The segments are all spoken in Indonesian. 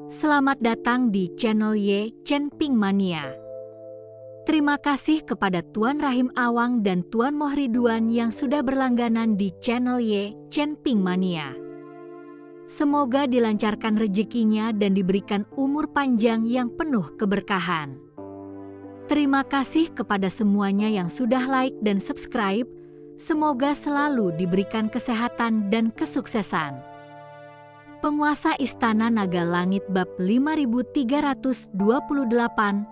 Selamat datang di channel Ye Chen Ping Mania. Terima kasih kepada Tuan Rahim Awang dan Tuan Mohriduan yang sudah berlangganan di channel Ye Chen Ping Mania. Semoga dilancarkan rezekinya dan diberikan umur panjang yang penuh keberkahan. Terima kasih kepada semuanya yang sudah like dan subscribe. Semoga selalu diberikan kesehatan dan kesuksesan. Penguasa Istana Naga Langit bab 5328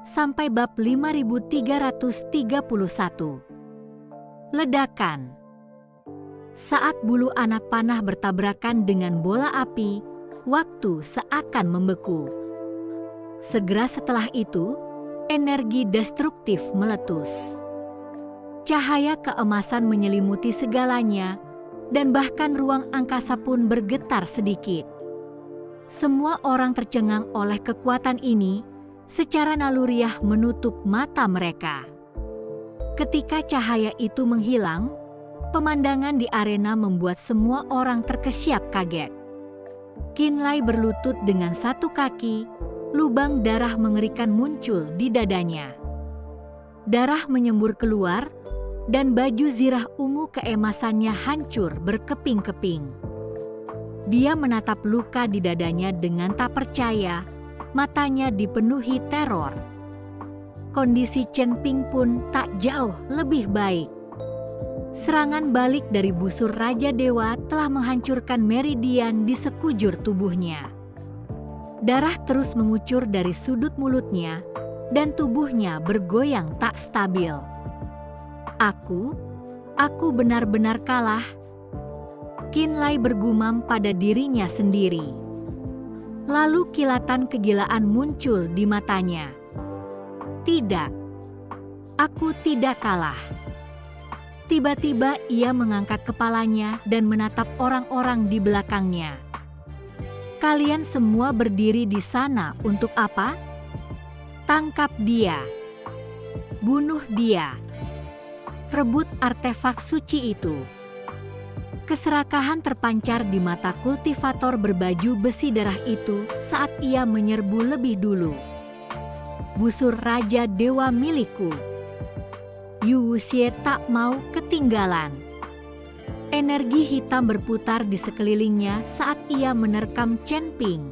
sampai bab 5331. Ledakan. Saat bulu anak panah bertabrakan dengan bola api, waktu seakan membeku. Segera setelah itu, energi destruktif meletus. Cahaya keemasan menyelimuti segalanya, dan bahkan ruang angkasa pun bergetar sedikit. Semua orang tercengang oleh kekuatan ini, secara naluriah menutup mata mereka. Ketika cahaya itu menghilang, pemandangan di arena membuat semua orang terkesiap kaget. Qin Lai berlutut dengan satu kaki, lubang darah mengerikan muncul di dadanya. Darah menyembur keluar, dan baju zirah ungu keemasannya hancur berkeping-keping. Dia menatap luka di dadanya dengan tak percaya, matanya dipenuhi teror. Kondisi Chen Ping pun tak jauh lebih baik. Serangan balik dari busur Raja Dewa telah menghancurkan meridian di sekujur tubuhnya. Darah terus mengucur dari sudut mulutnya, dan tubuhnya bergoyang tak stabil. Aku benar-benar kalah. Qin Lai bergumam pada dirinya sendiri. Lalu kilatan kegilaan muncul di matanya. Tidak, aku tidak kalah. Tiba-tiba ia mengangkat kepalanya dan menatap orang-orang di belakangnya. Kalian semua berdiri di sana untuk apa? Tangkap dia. Bunuh dia. Rebut artefak suci itu. Keserakahan terpancar di mata kultivator berbaju besi darah itu saat ia menyerbu lebih dulu. Busur Raja Dewa milikku. Yu Wuxie tak mau ketinggalan. Energi hitam berputar di sekelilingnya saat ia menerkam Chen Ping.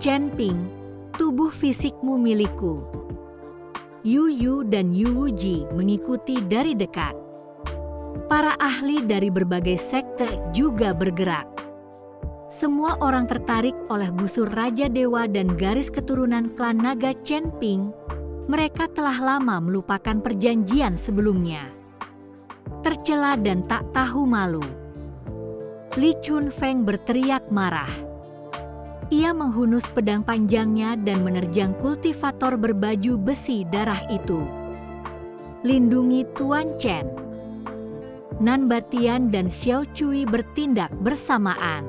Chen Ping, tubuh fisikmu milikku. Yu Yu dan Yu Wuji mengikuti dari dekat. Para ahli dari berbagai sekte juga bergerak. Semua orang tertarik oleh busur Raja Dewa dan garis keturunan klan naga Chen Ping. Mereka telah lama melupakan perjanjian sebelumnya. Tercela dan tak tahu malu. Li Chunfeng berteriak marah. Ia menghunus pedang panjangnya dan menerjang kultivator berbaju besi darah itu. Lindungi Tuan Chen. Nan Batian dan Xiao Cui bertindak bersamaan.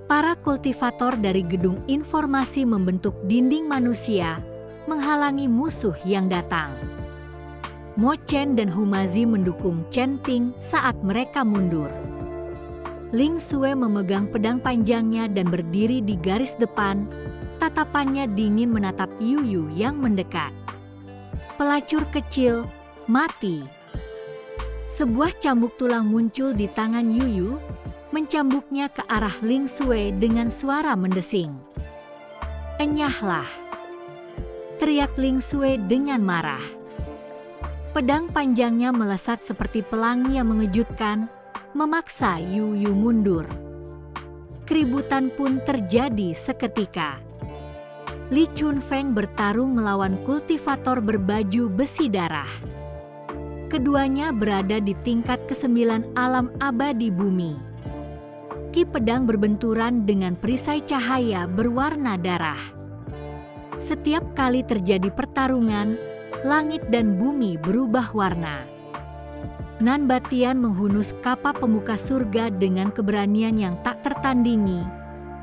Para kultivator dari gedung informasi membentuk dinding manusia, menghalangi musuh yang datang. Mo Chen dan Humazi mendukung Chen Ping saat mereka mundur. Ling Xue memegang pedang panjangnya dan berdiri di garis depan, tatapannya dingin menatap Yu Yu yang mendekat. Pelacur kecil, mati. Sebuah cambuk tulang muncul di tangan Yu Yu, mencambuknya ke arah Ling Xue dengan suara mendesing. Enyahlah, teriak Ling Xue dengan marah. Pedang panjangnya melesat seperti pelangi yang mengejutkan, memaksa Yu Yu mundur. Keributan pun terjadi seketika. Li Chunfeng bertarung melawan kultivator berbaju besi darah. Keduanya berada di tingkat ke-9 alam abadi bumi. Ki pedang berbenturan dengan perisai cahaya berwarna darah. Setiap kali terjadi pertarungan, langit dan bumi berubah warna. Nan Batian menghunus kapak pemuka surga dengan keberanian yang tak tertandingi,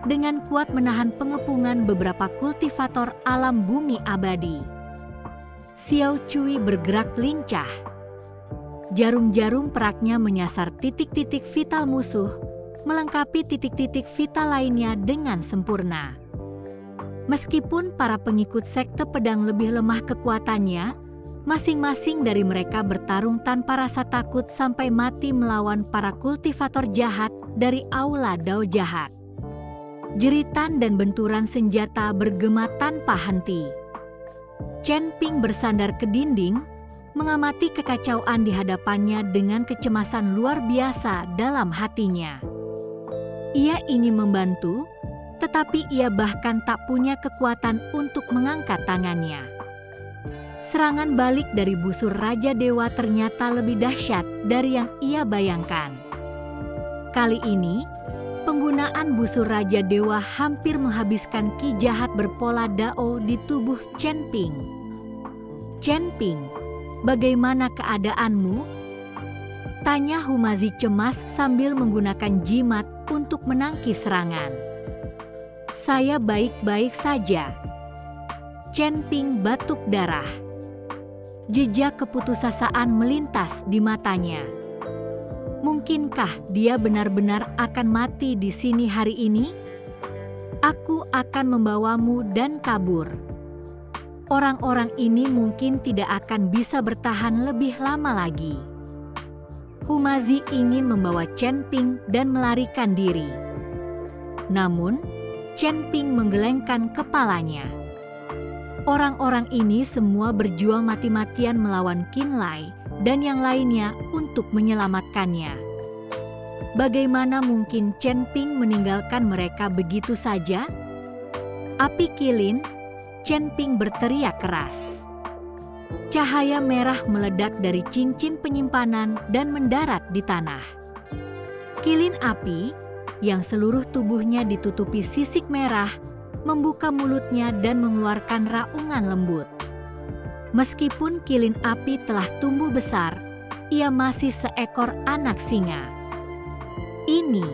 dengan kuat menahan pengepungan beberapa kultivator alam bumi abadi. Xiao Cui bergerak lincah. Jarum-jarum peraknya menyasar titik-titik vital musuh, melengkapi titik-titik vital lainnya dengan sempurna. Meskipun para pengikut sekte pedang lebih lemah kekuatannya, masing-masing dari mereka bertarung tanpa rasa takut sampai mati melawan para kultivator jahat dari aula Dao jahat. Jeritan dan benturan senjata bergema tanpa henti. Chen Ping bersandar ke dinding, mengamati kekacauan di hadapannya dengan kecemasan luar biasa dalam hatinya. Ia ingin membantu, tetapi ia bahkan tak punya kekuatan untuk mengangkat tangannya. Serangan balik dari busur Raja Dewa ternyata lebih dahsyat dari yang ia bayangkan. Kali ini, penggunaan busur Raja Dewa hampir menghabiskan ki jahat berpola Dao di tubuh Chen Ping. "Chen Ping, bagaimana keadaanmu?" tanya Humazi cemas sambil menggunakan jimat untuk menangkis serangan. "Saya baik-baik saja." Chen Ping batuk darah. Jejak keputusasaan melintas di matanya. Mungkinkah dia benar-benar akan mati di sini hari ini? "Aku akan membawamu dan kabur. Orang-orang ini mungkin tidak akan bisa bertahan lebih lama lagi." Humazi ingin membawa Chen Ping dan melarikan diri. Namun, Chen Ping menggelengkan kepalanya. Orang-orang ini semua berjuang mati-matian melawan Qin Lai dan yang lainnya untuk menyelamatkannya. Bagaimana mungkin Chen Ping meninggalkan mereka begitu saja? "Api kilin!" Chen Ping berteriak keras. Cahaya merah meledak dari cincin penyimpanan dan mendarat di tanah. Kilin api, yang seluruh tubuhnya ditutupi sisik merah, membuka mulutnya dan mengeluarkan raungan lembut. Meskipun kilin api telah tumbuh besar, ia masih seekor anak singa. "Ini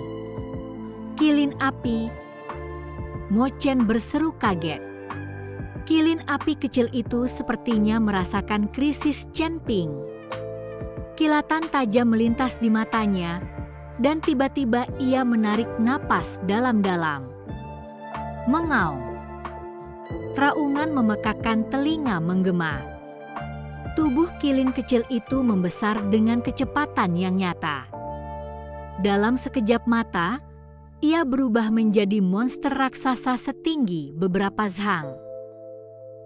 kilin api!" Mo Chen berseru kaget. Kilin api kecil itu sepertinya merasakan krisis Chen Ping. Kilatan tajam melintas di matanya, dan tiba-tiba ia menarik napas dalam-dalam. Mengaum. Raungan memekakkan telinga menggema. Tubuh kilin kecil itu membesar dengan kecepatan yang nyata. Dalam sekejap mata, ia berubah menjadi monster raksasa setinggi beberapa zhang.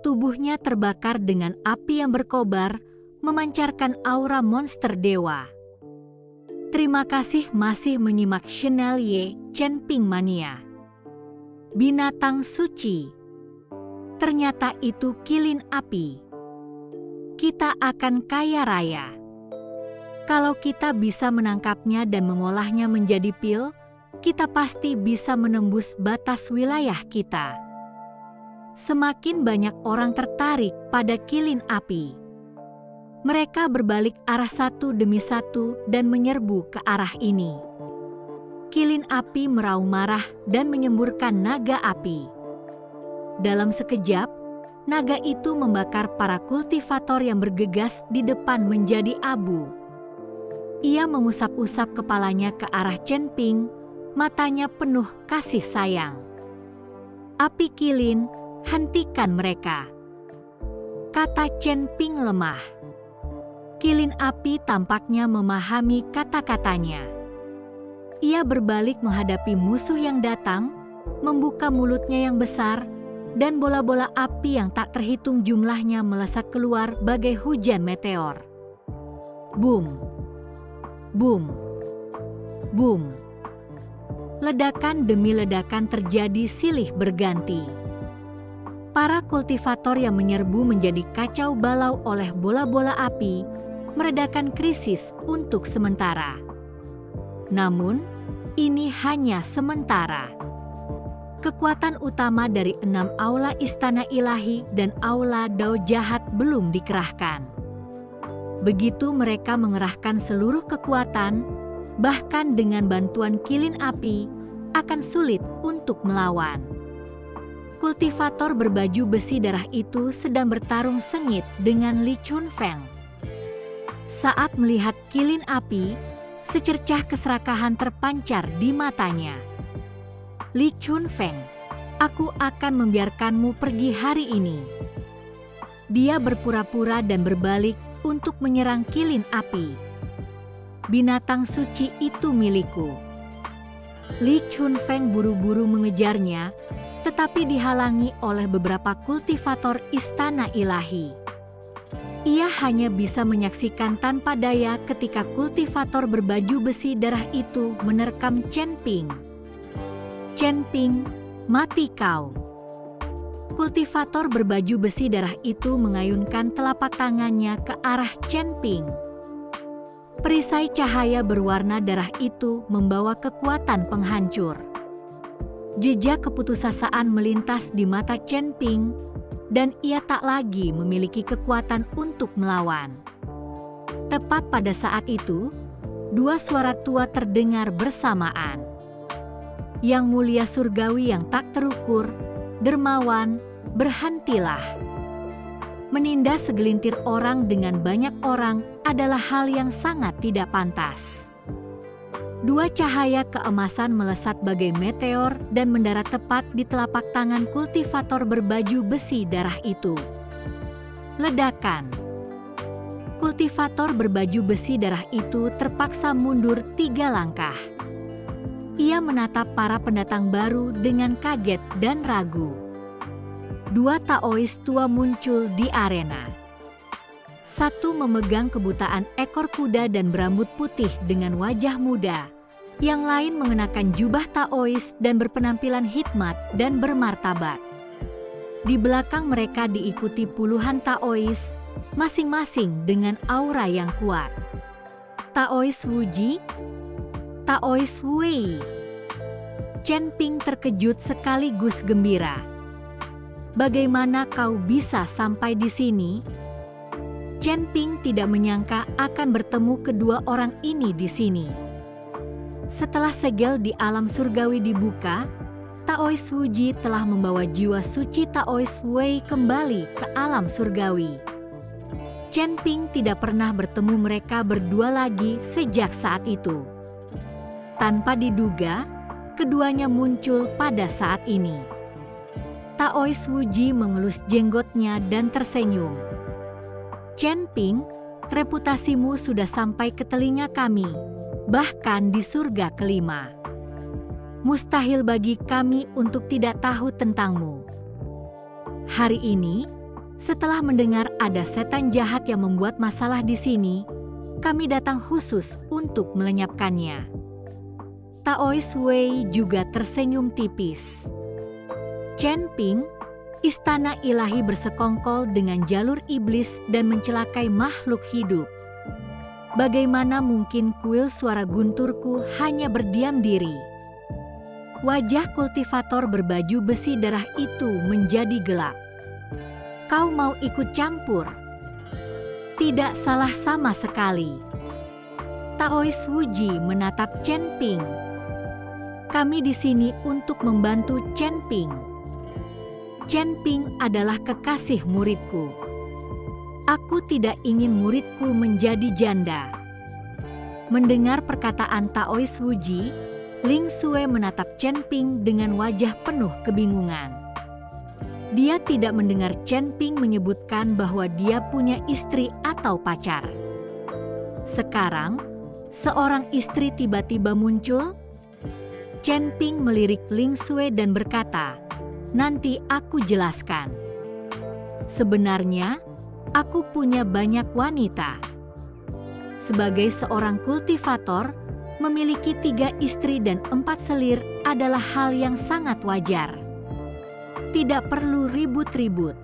Tubuhnya terbakar dengan api yang berkobar, memancarkan aura monster dewa. Terima kasih masih menyimak channel Ye Chen Ping Mania. Binatang suci. Ternyata itu kilin api. Kita akan kaya raya. Kalau kita bisa menangkapnya dan mengolahnya menjadi pil, kita pasti bisa menembus batas wilayah kita. Semakin banyak orang tertarik pada kilin api. Mereka berbalik arah satu demi satu dan menyerbu ke arah ini. Kilin api meraung marah dan menyemburkan naga api. Dalam sekejap, naga itu membakar para kultivator yang bergegas di depan menjadi abu. Ia mengusap-usap kepalanya ke arah Chen Ping, matanya penuh kasih sayang. "Api kilin, hentikan mereka," kata Chen Ping lemah. Kilin api tampaknya memahami kata-katanya. Ia berbalik menghadapi musuh yang datang, membuka mulutnya yang besar, dan bola-bola api yang tak terhitung jumlahnya melesat keluar bagai hujan meteor. Boom! Boom! Boom! Ledakan demi ledakan terjadi silih berganti. Para kultivator yang menyerbu menjadi kacau balau oleh bola-bola api, meredakan krisis untuk sementara. Namun, ini hanya sementara. Kekuatan utama dari 6 aula istana ilahi dan aula Dao jahat belum dikerahkan. Begitu mereka mengerahkan seluruh kekuatan, bahkan dengan bantuan kilin api, akan sulit untuk melawan. Kultivator berbaju besi darah itu sedang bertarung sengit dengan Li Chunfeng. Saat melihat kilin api, secercah keserakahan terpancar di matanya. "Li Chunfeng, Aku akan membiarkanmu pergi hari ini." Dia berpura-pura dan berbalik untuk menyerang kilin api. "Binatang suci itu milikku." Li Chunfeng buru-buru mengejarnya, tetapi dihalangi oleh beberapa kultivator istana ilahi. Ia hanya bisa menyaksikan tanpa daya ketika kultivator berbaju besi darah itu menerkam Chen Ping. "Chen Ping, mati kau!" Kultivator berbaju besi darah itu mengayunkan telapak tangannya ke arah Chen Ping. Perisai cahaya berwarna darah itu membawa kekuatan penghancur. Jejak keputusasaan melintas di mata Chen Ping, dan ia tak lagi memiliki kekuatan untuk melawan. Tepat pada saat itu, dua suara tua terdengar bersamaan. "Yang mulia surgawi yang tak terukur, dermawan, berhentilah." Menindas segelintir orang dengan banyak orang adalah hal yang sangat tidak pantas. Dua cahaya keemasan melesat bagai meteor dan mendarat tepat di telapak tangan kultivator berbaju besi darah itu. Ledakan. Kultivator berbaju besi darah itu terpaksa mundur 3 langkah. Ia menatap para pendatang baru dengan kaget dan ragu. Dua Taois tua muncul di arena. Satu memegang kebutaan ekor kuda dan berambut putih dengan wajah muda. Yang lain mengenakan jubah Taois dan berpenampilan hikmat dan bermartabat. Di belakang mereka diikuti puluhan Taois, masing-masing dengan aura yang kuat. Taois Wuji, Taois Wei. Chen Ping terkejut sekaligus gembira. "Bagaimana kau bisa sampai di sini?" Chen Ping tidak menyangka akan bertemu kedua orang ini di sini. Setelah segel di alam surgawi dibuka, Taois Wuji telah membawa jiwa suci Taois Wei kembali ke alam surgawi. Chen Ping tidak pernah bertemu mereka berdua lagi sejak saat itu. Tanpa diduga, keduanya muncul pada saat ini. Taois Wuji mengelus jenggotnya dan tersenyum. "Chen Ping, reputasimu sudah sampai ke telinga kami, bahkan di surga kelima. Mustahil bagi kami untuk tidak tahu tentangmu. Hari ini, setelah mendengar ada setan jahat yang membuat masalah di sini, kami datang khusus untuk melenyapkannya." Taois Wei juga tersenyum tipis. "Chen Ping, istana ilahi bersekongkol dengan jalur iblis dan mencelakai makhluk hidup. Bagaimana mungkin kuil suara gunturku hanya berdiam diri?" Wajah kultivator berbaju besi darah itu menjadi gelap. "Kau mau ikut campur?" "Tidak salah sama sekali." Taois Wuji menatap Chen Ping. "Kami di sini untuk membantu Chen Ping. Chen Ping adalah kekasih muridku. Aku tidak ingin muridku menjadi janda." Mendengar perkataan Taois Wuji, Ling Xue menatap Chen Ping dengan wajah penuh kebingungan. Dia tidak mendengar Chen Ping menyebutkan bahwa dia punya istri atau pacar. Sekarang, seorang istri tiba-tiba muncul. Chen Ping melirik Ling Xue dan berkata, "Nanti aku jelaskan. Sebenarnya, aku punya banyak wanita." Sebagai seorang kultivator, memiliki 3 istri dan 4 selir adalah hal yang sangat wajar. Tidak perlu ribut-ribut,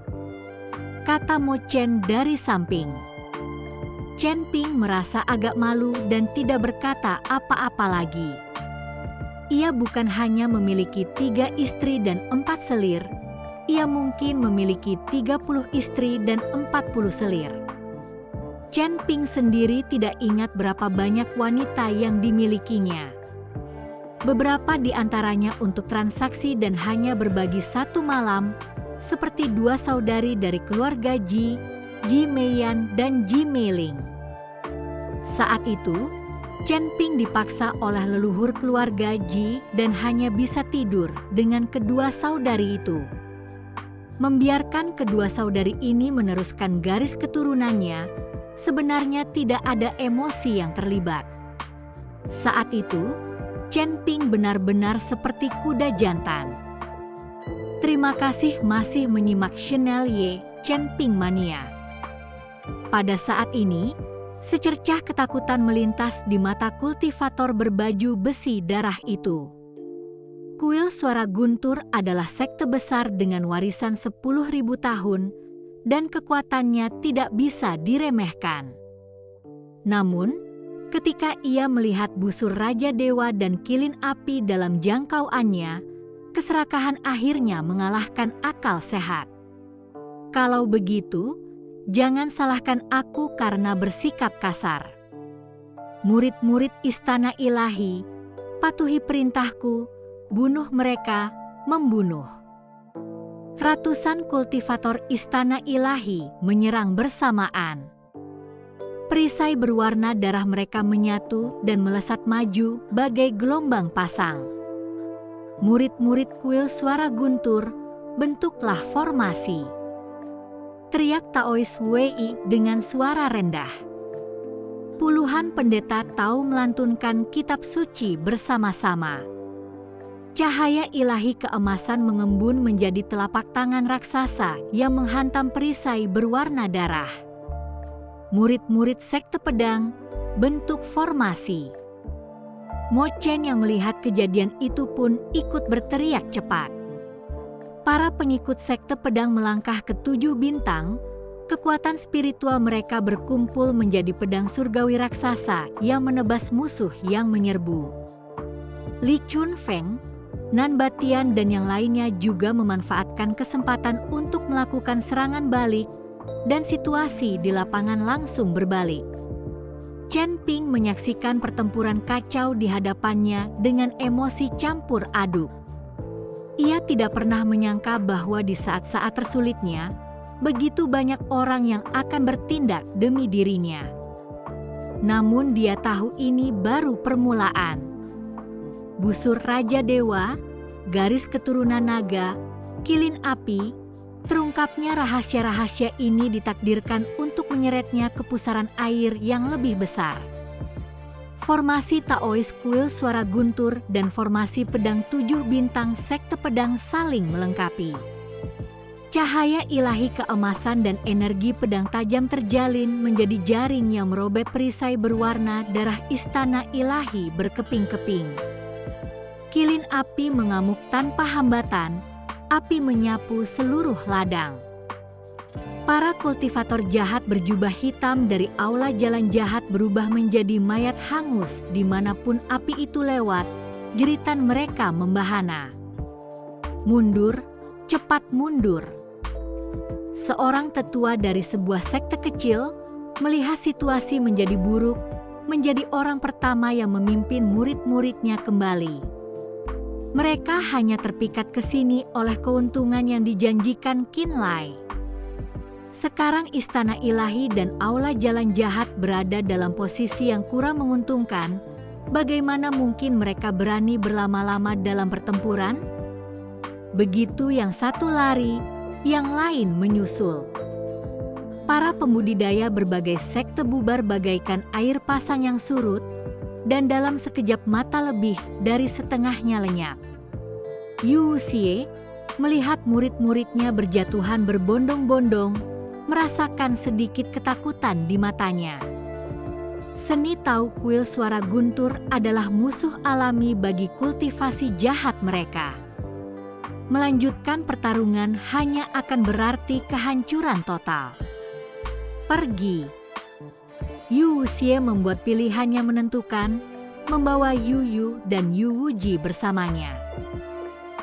kata Mo Chen dari samping. Chen Ping merasa agak malu dan tidak berkata apa-apa lagi. Ia bukan hanya memiliki 3 istri dan 4 selir, ia mungkin memiliki 30 istri dan 40 selir. Chen Ping sendiri tidak ingat berapa banyak wanita yang dimilikinya. Beberapa di antaranya untuk transaksi dan hanya berbagi satu malam, seperti 2 saudari dari keluarga Ji, Ji Meiyan dan Ji Meiling. Saat itu, Chen Ping dipaksa oleh leluhur keluarga Ji dan hanya bisa tidur dengan kedua saudari itu. Membiarkan kedua saudari ini meneruskan garis keturunannya, sebenarnya tidak ada emosi yang terlibat. Saat itu, Chen Ping benar-benar seperti kuda jantan. Terima kasih masih menyimak channel Ye Chen Ping Mania. Pada saat ini, secercah ketakutan melintas di mata kultivator berbaju besi darah itu. Kuil Suara Guntur adalah sekte besar dengan warisan 10.000 tahun dan kekuatannya tidak bisa diremehkan. Namun, ketika ia melihat busur Raja Dewa dan kilin api dalam jangkauannya, keserakahan akhirnya mengalahkan akal sehat. Kalau begitu, jangan salahkan aku karena bersikap kasar. Murid-murid istana ilahi, patuhi perintahku, bunuh mereka, membunuh. Ratusan kultivator istana ilahi menyerang bersamaan. Perisai berwarna darah mereka menyatu dan melesat maju bagai gelombang pasang. Murid-murid kuil Suara Guntur bentuklah formasi. Teriak Taois Wei dengan suara rendah. Puluhan pendeta Tao melantunkan kitab suci bersama-sama. Cahaya ilahi keemasan mengembun menjadi telapak tangan raksasa yang menghantam perisai berwarna darah. Murid-murid sekte pedang bentuk formasi. Mo Chen yang melihat kejadian itu pun ikut berteriak cepat. Para pengikut sekte pedang melangkah ke 7 bintang, kekuatan spiritual mereka berkumpul menjadi pedang surgawi raksasa yang menebas musuh yang menyerbu. Li Chun Feng, Nan Batian dan yang lainnya juga memanfaatkan kesempatan untuk melakukan serangan balik dan situasi di lapangan langsung berbalik. Chen Ping menyaksikan pertempuran kacau di hadapannya dengan emosi campur aduk. Ia tidak pernah menyangka bahwa di saat-saat tersulitnya, begitu banyak orang yang akan bertindak demi dirinya. Namun dia tahu ini baru permulaan. Busur Raja Dewa, garis keturunan naga, kilin api, terungkapnya rahasia-rahasia ini ditakdirkan untuk menyeretnya ke pusaran air yang lebih besar. Formasi Taois kuil Suara Guntur dan formasi pedang 7 bintang sekte pedang saling melengkapi. Cahaya ilahi keemasan dan energi pedang tajam terjalin menjadi jaring yang merobek perisai berwarna darah istana ilahi berkeping-keping. Kilin api mengamuk tanpa hambatan, api menyapu seluruh ladang. Para kultivator jahat berjubah hitam dari aula jalan jahat berubah menjadi mayat hangus dimanapun api itu lewat, jeritan mereka membahana. Mundur, cepat mundur. Seorang tetua dari sebuah sekte kecil melihat situasi menjadi buruk, menjadi orang pertama yang memimpin murid-muridnya kembali. Mereka hanya terpikat ke sini oleh keuntungan yang dijanjikan Qin Lai. Sekarang istana ilahi dan aula jalan jahat berada dalam posisi yang kurang menguntungkan. Bagaimana mungkin mereka berani berlama-lama dalam pertempuran? Begitu yang satu lari, yang lain menyusul. Para pembudidaya berbagai sekte bubar bagaikan air pasang yang surut, dan dalam sekejap mata lebih dari setengahnya lenyap. Yu Xie melihat murid-muridnya berjatuhan berbondong-bondong, merasakan sedikit ketakutan di matanya. Seni Tao kuil Suara Guntur adalah musuh alami bagi kultivasi jahat mereka. Melanjutkan pertarungan hanya akan berarti kehancuran total. Pergi. Yu Xie membuat pilihan yang menentukan, membawa Yu Yu dan Yu Wuji bersamanya.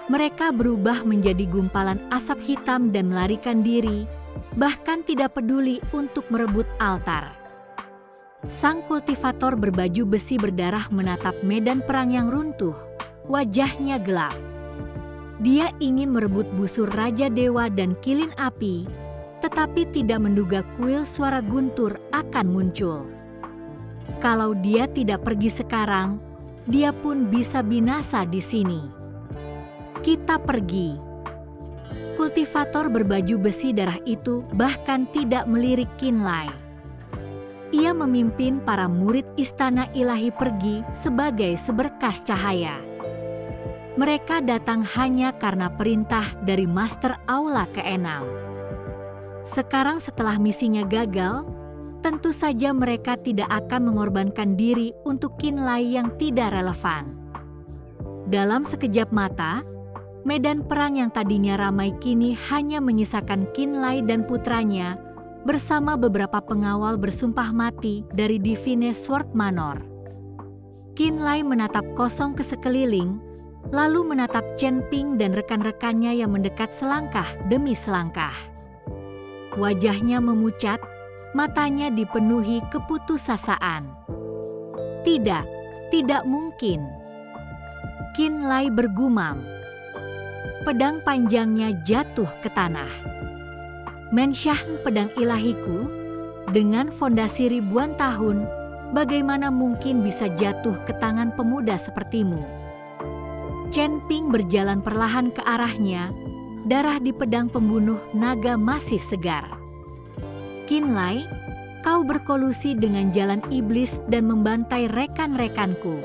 Mereka berubah menjadi gumpalan asap hitam dan melarikan diri, bahkan tidak peduli untuk merebut altar. Sang kultivator berbaju besi berdarah menatap medan perang yang runtuh, wajahnya gelap. Dia ingin merebut busur Raja Dewa dan kilin api, tetapi tidak menduga kuil Suara Guntur akan muncul. Kalau dia tidak pergi sekarang, dia pun bisa binasa di sini. Kita pergi. Kultivator berbaju besi darah itu bahkan tidak melirik Qinlai. Ia memimpin para murid istana ilahi pergi sebagai seberkas cahaya. Mereka datang hanya karena perintah dari Master Aula ke-6. Sekarang setelah misinya gagal, tentu saja mereka tidak akan mengorbankan diri untuk Qinlai yang tidak relevan. Dalam sekejap mata, medan perang yang tadinya ramai kini hanya menyisakan Qinlai dan putranya bersama beberapa pengawal bersumpah mati dari Divine Sword Manor. Qinlai menatap kosong ke sekeliling, lalu menatap Chen Ping dan rekan-rekannya yang mendekat selangkah demi selangkah. Wajahnya memucat, matanya dipenuhi keputusasaan. Tidak mungkin. Qinlai bergumam. Pedang panjangnya jatuh ke tanah. Mensyahn pedang ilahiku, dengan fondasi ribuan tahun, bagaimana mungkin bisa jatuh ke tangan pemuda sepertimu? Chen Ping berjalan perlahan ke arahnya, darah di pedang pembunuh naga masih segar. Qinlai, kau berkolusi dengan jalan iblis dan membantai rekan-rekanku.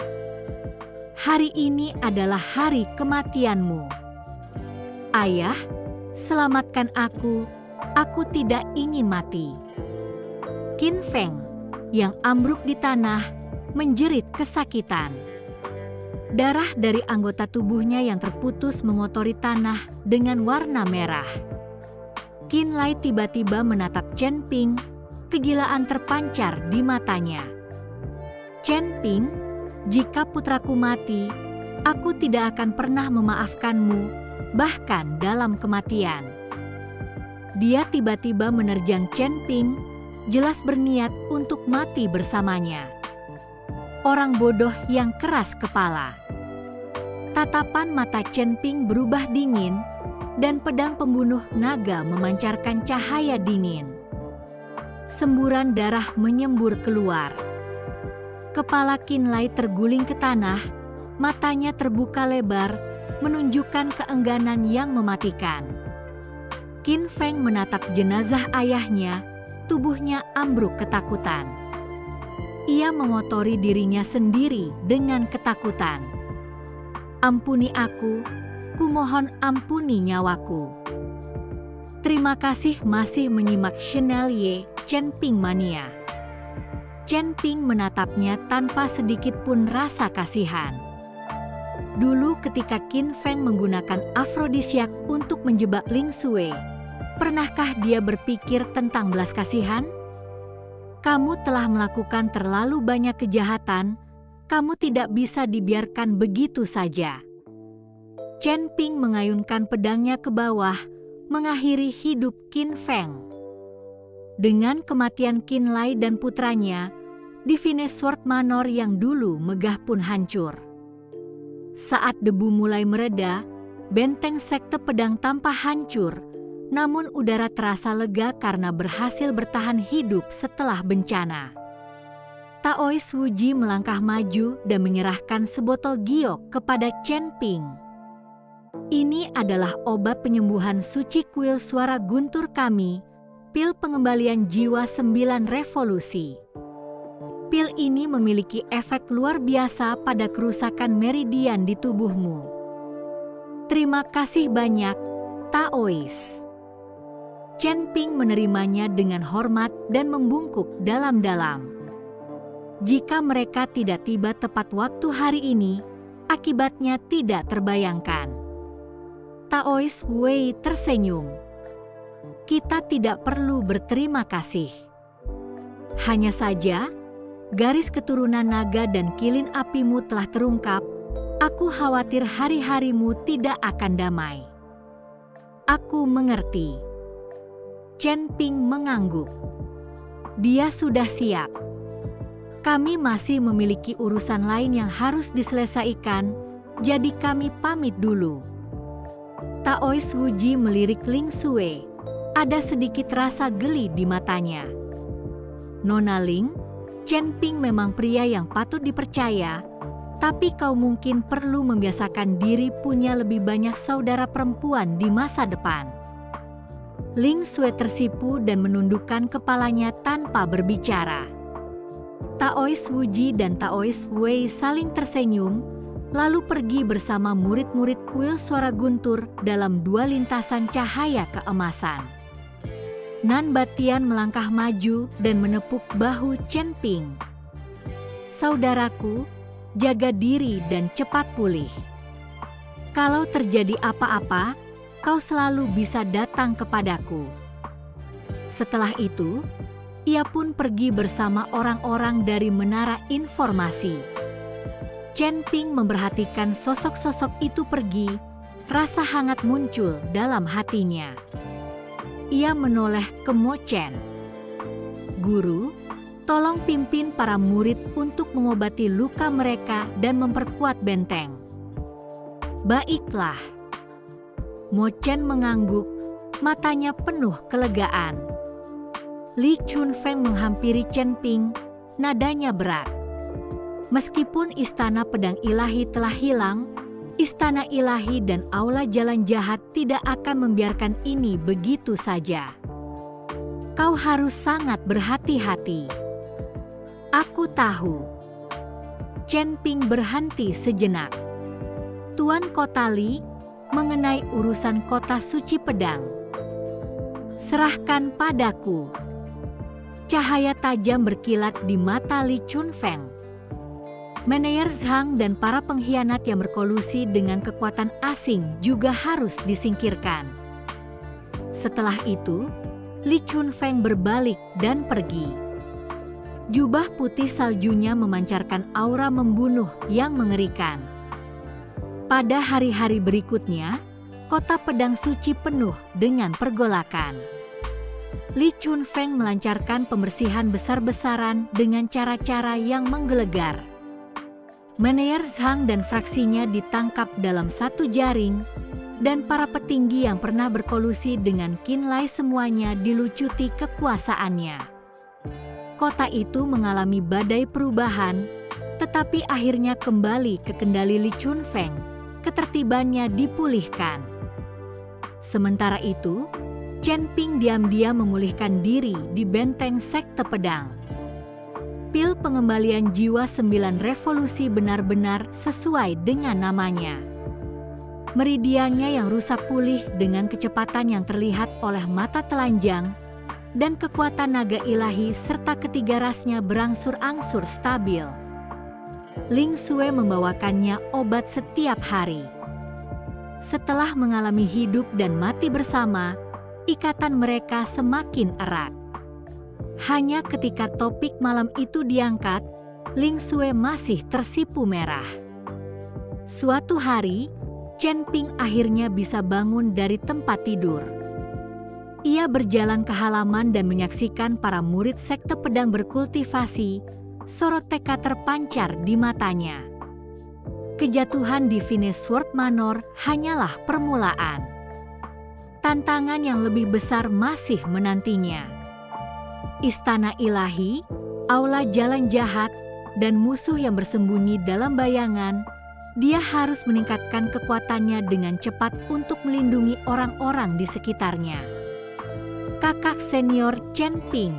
Hari ini adalah hari kematianmu. Ayah, selamatkan aku tidak ingin mati. Qin Feng, yang ambruk di tanah, menjerit kesakitan. Darah dari anggota tubuhnya yang terputus mengotori tanah dengan warna merah. Qinlai tiba-tiba menatap Chen Ping, kegilaan terpancar di matanya. Chen Ping, jika putraku mati, aku tidak akan pernah memaafkanmu, bahkan dalam kematian. Dia tiba-tiba menerjang Chen Ping, jelas berniat untuk mati bersamanya. Orang bodoh yang keras kepala. Tatapan mata Chen Ping berubah dingin, dan pedang pembunuh naga memancarkan cahaya dingin. Semburan darah menyembur keluar. Kepala Qinlai terguling ke tanah, matanya terbuka lebar, menunjukkan keengganan yang mematikan. Qin Feng menatap jenazah ayahnya, tubuhnya ambruk ketakutan. Ia mengotori dirinya sendiri dengan ketakutan. Ampuni aku, kumohon ampuni nyawaku. Terima kasih masih menyimak channel Ye Chen Ping Mania. Chen Ping menatapnya tanpa sedikit pun rasa kasihan. Dulu ketika Qin Feng menggunakan afrodisiak untuk menjebak Ling Sui, pernahkah dia berpikir tentang belas kasihan? Kamu telah melakukan terlalu banyak kejahatan, kamu tidak bisa dibiarkan begitu saja. Chen Ping mengayunkan pedangnya ke bawah, mengakhiri hidup Qin Feng. Dengan kematian Qinlai dan putranya, Divine Sword Manor yang dulu megah pun hancur. Saat debu mulai mereda, benteng sekte pedang tampak hancur, namun udara terasa lega karena berhasil bertahan hidup setelah bencana. Taois Wuji melangkah maju dan menyerahkan sebotol giok kepada Chen Ping. Ini adalah obat penyembuhan suci kuil suara guntur kami, pil pengembalian jiwa 9 revolusi. Pil ini memiliki efek luar biasa pada kerusakan meridian di tubuhmu. Terima kasih banyak, Taois. Chen Ping menerimanya dengan hormat dan membungkuk dalam-dalam. Jika mereka tidak tiba tepat waktu hari ini, akibatnya tidak terbayangkan. Taois Wei tersenyum. Kita tidak perlu berterima kasih. Hanya saja, garis keturunan naga dan kilin apimu telah terungkap. Aku khawatir hari-harimu tidak akan damai. Aku mengerti. Chen Ping mengangguk. Dia sudah siap. Kami masih memiliki urusan lain yang harus diselesaikan, jadi kami pamit dulu. Taois Wuji melirik Ling Sui. Ada sedikit rasa geli di matanya. Nona Ling, Chen Ping memang pria yang patut dipercaya, tapi kau mungkin perlu membiasakan diri punya lebih banyak saudara perempuan di masa depan. Ling Sui tersipu dan menundukkan kepalanya tanpa berbicara. Taois Wuji dan Taois Wei saling tersenyum, lalu pergi bersama murid-murid kuil suara guntur dalam dua lintasan cahaya keemasan. Nan Batian melangkah maju dan menepuk bahu Chen Ping. Saudaraku, jaga diri dan cepat pulih. Kalau terjadi apa-apa, kau selalu bisa datang kepadaku. Setelah itu, ia pun pergi bersama orang-orang dari Menara Informasi. Chen Ping memperhatikan sosok-sosok itu pergi, rasa hangat muncul dalam hatinya. Ia menoleh ke Mo Chen. Guru, tolong pimpin para murid untuk mengobati luka mereka dan memperkuat benteng. Baiklah. Mo Chen mengangguk, matanya penuh kelegaan. Li Chunfeng menghampiri Chen Ping, nadanya berat. Meskipun istana pedang ilahi telah hilang, istana ilahi dan aula jalan jahat tidak akan membiarkan ini begitu saja. Kau harus sangat berhati-hati. Aku tahu. Chen Ping berhenti sejenak. Tuan Kota Li, mengenai urusan kota suci pedang, serahkan padaku. Cahaya tajam berkilat di mata Li Chunfeng. Manajer Zhang dan para pengkhianat yang berkolusi dengan kekuatan asing juga harus disingkirkan. Setelah itu, Li Chunfeng berbalik dan pergi. Jubah putih saljunya memancarkan aura membunuh yang mengerikan. Pada hari-hari berikutnya, kota pedang suci penuh dengan pergolakan. Li Chunfeng melancarkan pembersihan besar-besaran dengan cara-cara yang menggelegar. Manajer Zhang dan fraksinya ditangkap dalam satu jaring, dan para petinggi yang pernah berkolusi dengan Qin Lai semuanya dilucuti kekuasaannya. Kota itu mengalami badai perubahan, tetapi akhirnya kembali ke kendali Li Chunfeng, ketertibannya dipulihkan. Sementara itu, Chen Ping diam-diam memulihkan diri di benteng sekte pedang. Pil pengembalian jiwa 9 revolusi benar-benar sesuai dengan namanya. Meridiannya yang rusak pulih dengan kecepatan yang terlihat oleh mata telanjang, dan kekuatan naga ilahi serta ketiga rasnya berangsur-angsur stabil. Ling Sui membawakannya obat setiap hari. Setelah mengalami hidup dan mati bersama, ikatan mereka semakin erat. Hanya ketika topik malam itu diangkat, Ling Sui masih tersipu merah. Suatu hari, Chen Ping akhirnya bisa bangun dari tempat tidur. Ia berjalan ke halaman dan menyaksikan para murid sekte pedang berkultivasi, sorot tekad terpancar di matanya. Kejatuhan Divine Sword Manor hanyalah permulaan. Tantangan yang lebih besar masih menantinya. Istana ilahi, aula jalan jahat, dan musuh yang bersembunyi dalam bayangan, dia harus meningkatkan kekuatannya dengan cepat untuk melindungi orang-orang di sekitarnya. Kakak senior Chen Ping.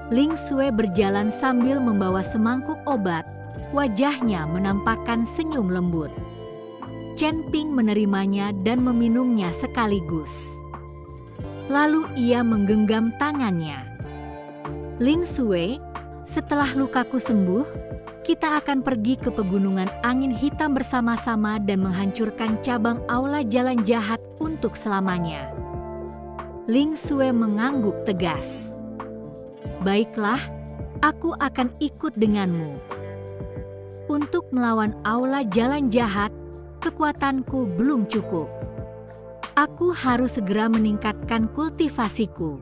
Ling Sui berjalan sambil membawa semangkuk obat, wajahnya menampakkan senyum lembut. Chen Ping menerimanya dan meminumnya sekaligus. Lalu ia menggenggam tangannya. Ling Sui, setelah lukaku sembuh, kita akan pergi ke pegunungan angin hitam bersama-sama dan menghancurkan cabang aula jalan jahat untuk selamanya. Ling Sui mengangguk tegas. Baiklah, aku akan ikut denganmu. Untuk melawan aula jalan jahat, kekuatanku belum cukup. Aku harus segera meningkatkan kultivasiku.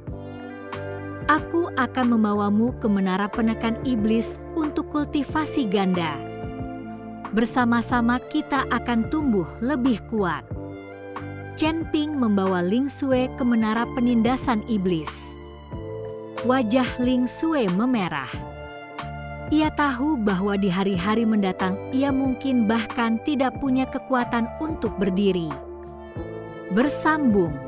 Aku akan membawamu ke menara penekan iblis untuk kultivasi ganda. Bersama-sama kita akan tumbuh lebih kuat. Chen Ping membawa Ling Sui ke menara penindasan iblis. Wajah Ling Sui memerah. Ia tahu bahwa di hari-hari mendatang ia mungkin bahkan tidak punya kekuatan untuk berdiri. Bersambung.